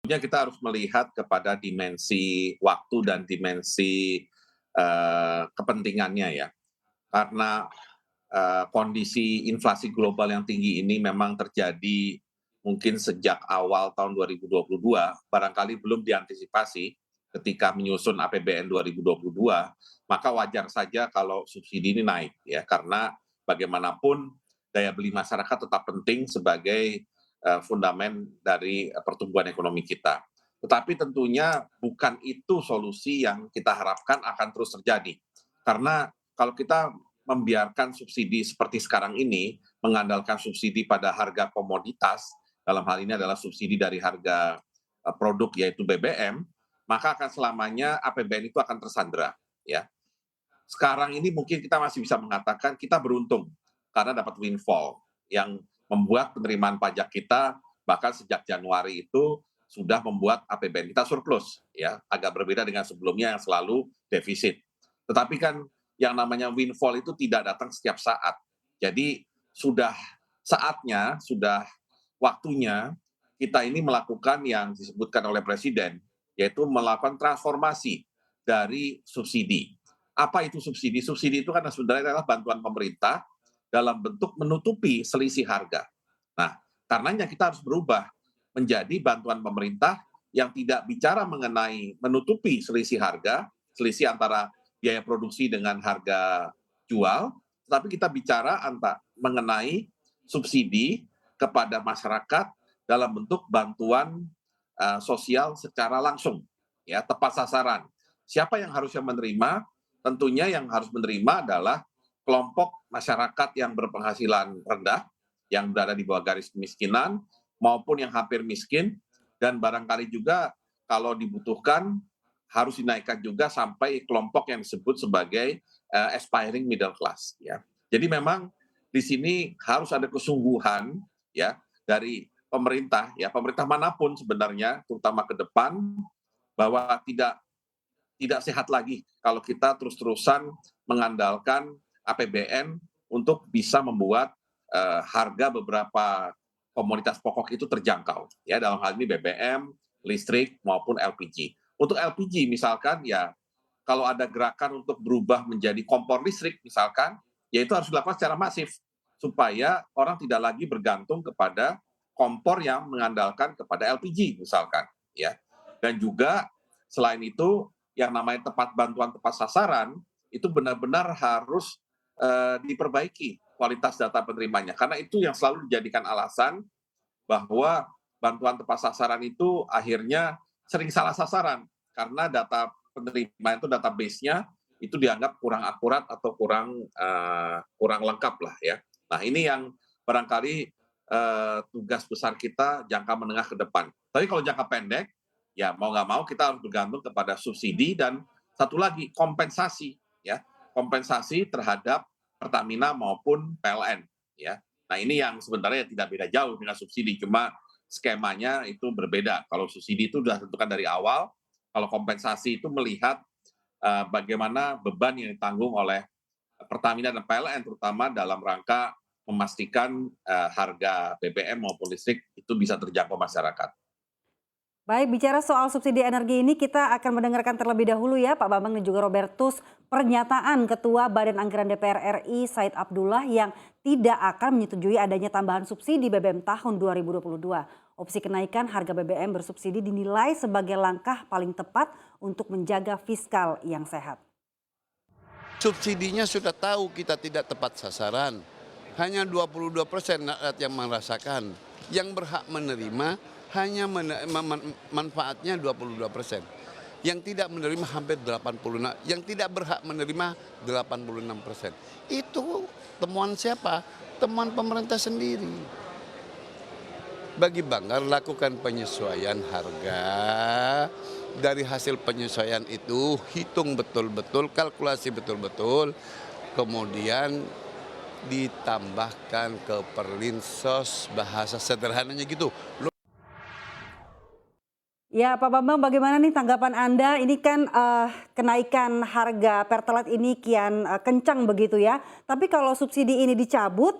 Tentunya kita harus melihat kepada dimensi waktu dan dimensi kepentingannya ya. Karena kondisi inflasi global yang tinggi ini memang terjadi mungkin sejak awal tahun 2022, barangkali belum diantisipasi ketika menyusun APBN 2022, maka wajar saja kalau subsidi ini naik ya, karena bagaimanapun daya beli masyarakat tetap penting sebagai fundamen dari pertumbuhan ekonomi kita. Tetapi tentunya bukan itu solusi yang kita harapkan akan terus terjadi. Karena kalau kita membiarkan subsidi seperti sekarang ini, mengandalkan subsidi pada harga komoditas, dalam hal ini adalah subsidi dari harga produk yaitu BBM, maka akan selamanya APBN itu akan tersandera. Ya, sekarang ini mungkin kita masih bisa mengatakan kita beruntung karena dapat windfall yang membuat penerimaan pajak kita bahkan sejak Januari itu sudah membuat APBN kita surplus, ya, agak berbeda dengan sebelumnya yang selalu defisit. Tetapi kan yang namanya windfall itu tidak datang setiap saat. Jadi sudah saatnya, sudah waktunya kita ini melakukan yang disebutkan oleh Presiden, yaitu melakukan transformasi dari subsidi. Apa itu subsidi? Subsidi itu kan sebenarnya adalah bantuan pemerintah dalam bentuk menutupi selisih harga. Nah, karenanya kita harus berubah menjadi bantuan pemerintah yang tidak bicara mengenai menutupi selisih harga, selisih antara biaya produksi dengan harga jual, tetapi kita bicara mengenai subsidi kepada masyarakat dalam bentuk bantuan sosial secara langsung, ya, tepat sasaran. Siapa yang harusnya menerima? Tentunya yang harus menerima adalah kelompok masyarakat yang berpenghasilan rendah, yang berada di bawah garis kemiskinan, maupun yang hampir miskin, dan barangkali juga kalau dibutuhkan harus dinaikkan juga sampai kelompok yang disebut sebagai aspiring middle class. Ya. Jadi memang di sini harus ada kesungguhan ya dari pemerintah, ya pemerintah manapun sebenarnya, terutama ke depan, bahwa tidak sehat lagi kalau kita terus-terusan mengandalkan APBN untuk bisa membuat harga beberapa komoditas pokok itu terjangkau. Ya, dalam hal ini BBM, listrik maupun LPG. Untuk LPG misalkan ya kalau ada gerakan untuk berubah menjadi kompor listrik misalkan, ya itu harus dilakukan secara masif supaya orang tidak lagi bergantung kepada kompor yang mengandalkan kepada LPG misalkan, ya. Dan juga selain itu yang namanya bantuan tepat sasaran itu benar-benar harus diperbaiki kualitas data penerimanya, karena itu yang selalu dijadikan alasan bahwa bantuan tepat sasaran itu akhirnya sering salah sasaran karena data penerima itu database-nya itu dianggap kurang akurat atau kurang lengkap lah ya. Nah ini yang barangkali tugas besar kita jangka menengah ke depan. Tapi kalau jangka pendek, ya mau nggak mau kita harus bergantung kepada subsidi dan satu lagi kompensasi, ya kompensasi terhadap Pertamina maupun PLN, ya. Nah ini yang sebenarnya tidak beda jauh dengan subsidi, cuma skemanya itu berbeda. Kalau subsidi itu sudah tentukan dari awal, kalau kompensasi itu melihat bagaimana beban yang ditanggung oleh Pertamina dan PLN terutama dalam rangka memastikan harga BBM maupun listrik itu bisa terjangkau masyarakat. Baik, bicara soal subsidi energi ini kita akan mendengarkan terlebih dahulu ya Pak Bambang dan juga Robertus pernyataan Ketua Badan Anggaran DPR RI Said Abdullah yang tidak akan menyetujui adanya tambahan subsidi BBM tahun 2022. Opsi kenaikan harga BBM bersubsidi dinilai sebagai langkah paling tepat untuk menjaga fiskal yang sehat. Subsidinya sudah tahu kita tidak tepat sasaran. Hanya 22% rakyat yang merasakan. Yang berhak menerima hanya manfaatnya 22%. Yang tidak menerima hampir 86%. Yang tidak berhak menerima 86%. Itu temuan siapa? Temuan pemerintah sendiri. Bagi Banggar lakukan penyesuaian harga. Dari hasil penyesuaian itu hitung betul-betul, kalkulasi betul-betul, kemudian ditambahkan ke perlinsos, bahasa sederhananya gitu. Ya Pak Bambang, bagaimana nih tanggapan Anda? Ini kan kenaikan harga Pertalite ini kian kencang begitu ya. Tapi kalau subsidi ini dicabut,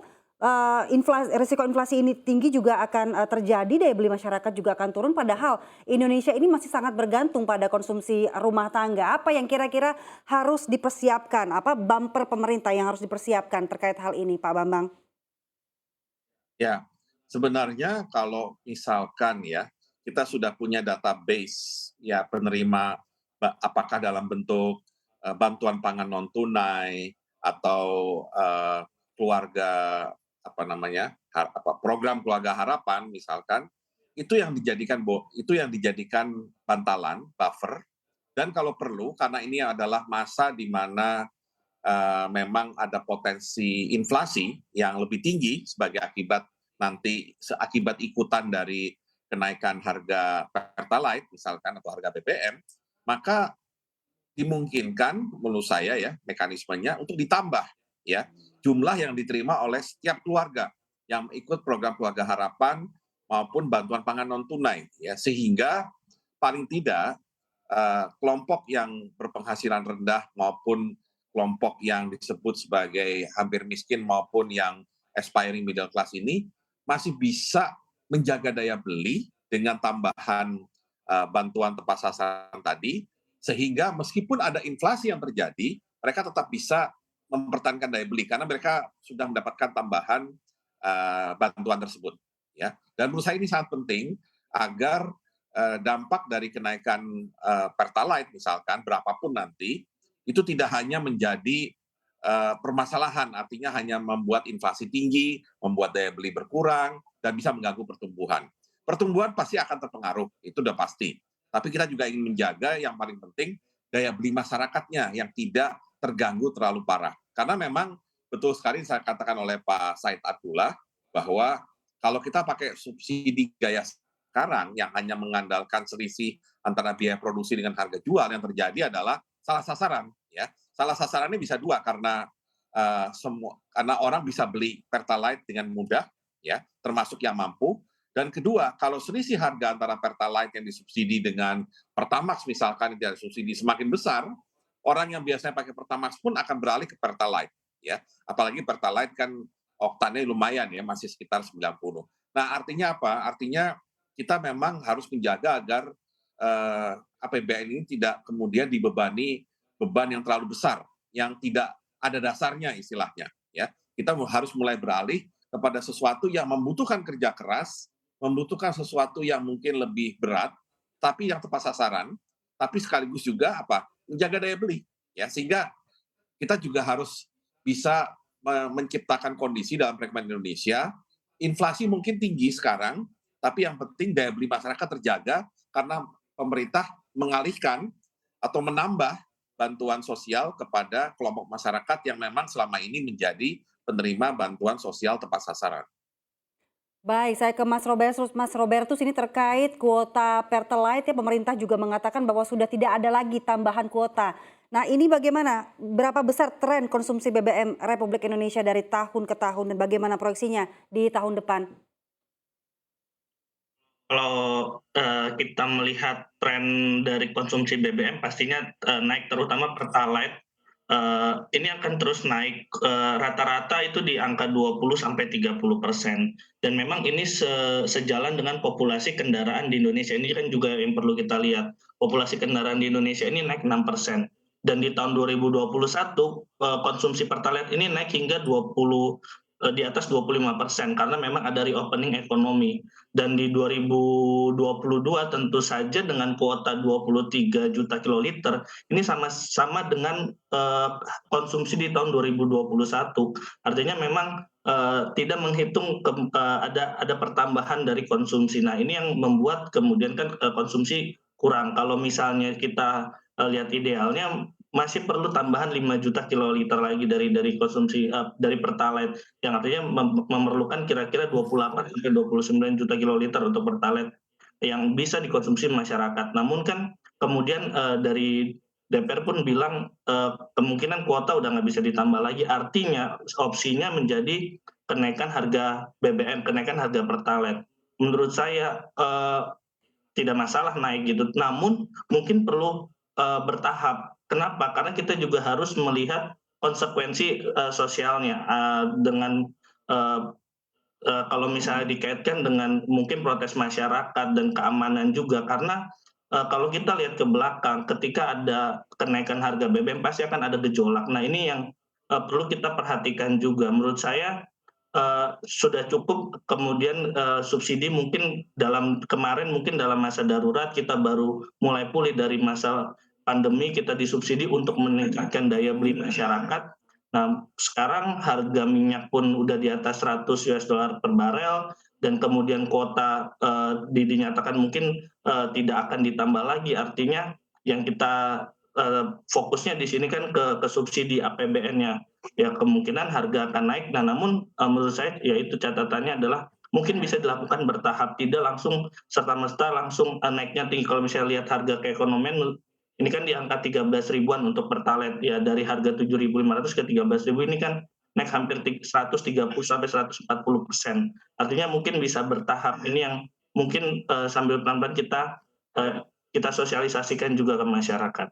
risiko inflasi ini tinggi juga akan terjadi, daya beli masyarakat juga akan turun, padahal Indonesia ini masih sangat bergantung pada konsumsi rumah tangga. Apa yang kira-kira harus dipersiapkan? Apa bumper pemerintah yang harus dipersiapkan terkait hal ini, Pak Bambang? Ya, sebenarnya kalau misalkan ya, kita sudah punya database ya penerima apakah dalam bentuk bantuan pangan non tunai atau keluarga apa namanya program keluarga harapan misalkan itu yang dijadikan bantalan buffer dan kalau perlu karena ini adalah masa di mana memang ada potensi inflasi yang lebih tinggi sebagai akibat ikutan dari kenaikan harga Pertalite misalkan atau harga BBM, maka dimungkinkan menurut saya ya mekanismenya untuk ditambah ya jumlah yang diterima oleh setiap keluarga yang ikut program keluarga harapan maupun bantuan pangan non tunai ya sehingga paling tidak kelompok yang berpenghasilan rendah maupun kelompok yang disebut sebagai hampir miskin maupun yang aspiring middle class ini masih bisa menjaga daya beli dengan tambahan bantuan tepat sasaran tadi, sehingga meskipun ada inflasi yang terjadi, mereka tetap bisa mempertahankan daya beli karena mereka sudah mendapatkan tambahan bantuan tersebut. Ya, dan menurut saya ini sangat penting agar dampak dari kenaikan Pertalite misalkan berapapun nanti itu tidak hanya menjadi permasalahan, artinya hanya membuat inflasi tinggi, membuat daya beli berkurang, dan bisa mengganggu pertumbuhan. Pertumbuhan pasti akan terpengaruh, itu udah pasti. Tapi kita juga ingin menjaga yang paling penting daya beli masyarakatnya yang tidak terganggu terlalu parah. Karena memang betul sekali saya katakan oleh Pak Said Abdullah bahwa kalau kita pakai subsidi gaya sekarang yang hanya mengandalkan selisih antara biaya produksi dengan harga jual yang terjadi adalah salah sasaran ya. Salah sasarannya bisa dua karena karena orang bisa beli Pertalite dengan mudah ya, termasuk yang mampu. Dan kedua, kalau selisih harga antara Pertalite yang disubsidi dengan Pertamax misalkan yang tidak subsidi semakin besar, orang yang biasanya pakai Pertamax pun akan beralih ke Pertalite ya. Apalagi Pertalite kan oktannya lumayan ya, masih sekitar 90. Nah, artinya apa? Artinya kita memang harus menjaga agar APBN ini tidak kemudian dibebani beban yang terlalu besar yang tidak ada dasarnya istilahnya ya. Kita harus mulai beralih kepada sesuatu yang membutuhkan kerja keras, membutuhkan sesuatu yang mungkin lebih berat tapi yang tepat sasaran, tapi sekaligus juga apa? Menjaga daya beli ya sehingga kita juga harus bisa menciptakan kondisi dalam perekonomian Indonesia. Inflasi mungkin tinggi sekarang, tapi yang penting daya beli masyarakat terjaga karena pemerintah mengalihkan atau menambah bantuan sosial kepada kelompok masyarakat yang memang selama ini menjadi penerima bantuan sosial tepat sasaran. Baik, saya ke Mas Robertus. Mas Robertus, ini terkait kuota Pertalite ya, pemerintah juga mengatakan bahwa sudah tidak ada lagi tambahan kuota. Nah, ini bagaimana? Berapa besar tren konsumsi BBM Republik Indonesia dari tahun ke tahun dan bagaimana proyeksinya di tahun depan? Kalau kita melihat tren dari konsumsi BBM pastinya naik terutama Pertalite, ini akan terus naik, rata-rata itu di angka 20-30% dan memang ini sejalan dengan populasi kendaraan di Indonesia. Ini kan juga yang perlu kita lihat, populasi kendaraan di Indonesia ini naik 6% dan di tahun 2021, konsumsi Pertalite ini naik hingga di atas 25% karena memang ada reopening ekonomi. Dan di 2022 tentu saja dengan kuota 23 juta kiloliter ini sama dengan konsumsi di tahun 2021. Artinya memang tidak menghitung ada pertambahan dari konsumsi. Nah, ini yang membuat kemudian kan konsumsi kurang. Kalau misalnya kita lihat idealnya masih perlu tambahan 5 juta kiloliter lagi dari konsumsi dari Pertalite yang artinya memerlukan kira-kira 28 sampai 29 juta kiloliter untuk Pertalite yang bisa dikonsumsi masyarakat. Namun kan kemudian dari DPR pun bilang kemungkinan kuota udah nggak bisa ditambah lagi. Artinya opsinya menjadi kenaikan harga BBM, kenaikan harga Pertalite. Menurut saya tidak masalah naik gitu. Namun mungkin perlu bertahap. Kenapa? Karena kita juga harus melihat konsekuensi sosialnya dengan eee kalau misalnya dikaitkan dengan mungkin protes masyarakat dan keamanan juga karena, kalau kita lihat ke belakang ketika ada kenaikan harga BBM pasti akan ada gejolak. Nah ini yang, perlu kita perhatikan juga. Menurut saya, sudah cukup kemudian, subsidi mungkin kemarin mungkin dalam masa darurat kita baru mulai pulih dari masa pandemi, kita disubsidi untuk meningkatkan daya beli masyarakat. Nah, sekarang harga minyak pun udah di atas $100 per barel dan kemudian kuota, dinyatakan mungkin, tidak akan ditambah lagi. Artinya yang kita, fokusnya di sini kan ke subsidi APBN-nya. Ya kemungkinan harga akan naik. Nah, namun, menurut saya ya itu catatannya adalah mungkin bisa dilakukan bertahap, tidak langsung serta-merta langsung, naiknya tinggi. Kalau misalnya lihat harga keekonomian ini kan di angka 13 ribuan untuk Pertalite ya dari harga 7.500 ke 13.000 ini kan naik hampir 130 sampai 140%. Artinya mungkin bisa bertahap. Ini yang mungkin, sambil pelan-pelan kita sosialisasikan juga ke masyarakat.